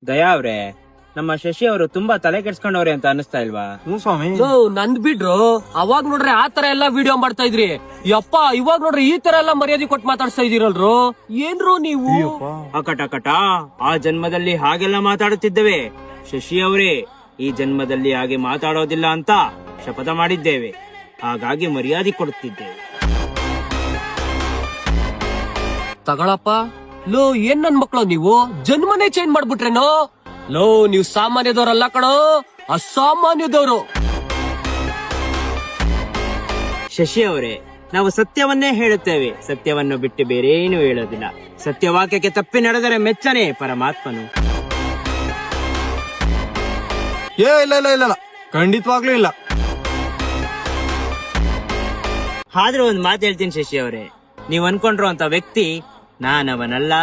ದಯಾ ಅವ್ರೆ, ನಮ್ಮ ಶಶಿ ಅವರು ತುಂಬಾ ತಲೆ ಕೆಡ್ಸ್ಕೊಂಡವ್ರೆ ಅಂತ ಅನಿಸ್ತಾ ಇಲ್ವಾ? ಸ್ವಾಮಿ. ನಂದ್ ಬಿಡ್ರು, ಅವಾಗ್ ನೋಡ್ರೆ ಆ ತರ ಎಲ್ಲಾ ವಿಡಿಯೋ ಮಾಡ್ತಾ ಇದ್ರಿ. ಯಪ್ಪ, ಇವಾಗ ನೋಡ್ರಿ ಈ ತರ ಎಲ್ಲಾ ಮರ್ಯಾದೆ ಕೊಟ್ಟು ಮಾತಾಡ್ತಾ ಇದೀರಲ್ರು. ಏನ್ರು ನೀವು? ಅಕಟ ಆ ಜನ್ಮದಲ್ಲಿ ಹಾಗೆಲ್ಲ ಮಾತಾಡುತ್ತಿದ್ದೇವೆ. ಶಶಿ ಅವರೇ, ಈ ಜನ್ಮದಲ್ಲಿ ಹಾಗೆ ಮಾತಾಡೋದಿಲ್ಲ ಅಂತ ಶಪಥ ಮಾಡಿದ್ದೇವೆ. ಹಾಗಾಗಿ ಮರ್ಯಾದೆ ಕೊಡುತ್ತಿದ್ದೇವೆ. ತಗಳಪ್ಪ. ಲೋ, ಏನ್ ನನ್ ಮಕ್ಳು ನೀವು ಜನ್ಮನೇ ಚೇಂಜ್ ಮಾಡ್ಬಿಟ್ರೇನೋ? ಲೋ, ನೀವು ಸಾಮಾನ್ಯದವ್ರಲ್ಲ ಕಣೋ, ಅಸಾಮಾನ್ಯದವ್ರು. ಶಶಿ ಅವರೇ, ನಾವು ಸತ್ಯವನ್ನೇ ಹೇಳುತ್ತೇವೆ. ಸತ್ಯವನ್ನು ಬಿಟ್ಟು ಬೇರೇನು ಹೇಳೋದಿಲ್ಲ. ಸತ್ಯವಾಕ್ಯಕ್ಕೆ ತಪ್ಪಿ ನಡೆದರೆ ಮೆಚ್ಚನೆ ಪರಮಾತ್ಮನು. ಇಲ್ಲ ಖಂಡಿತವಾಗ್ಲೂ ಇಲ್ಲ. ಆದ್ರೂ ಒಂದ್ ಮಾತು ಹೇಳ್ತೀನಿ ಶಶಿ ಅವರೇ, ನೀವ್ ಅನ್ಕೊಂಡ್ರು ಅಂತ ವ್ಯಕ್ತಿ ನಾನವನಲ್ಲ.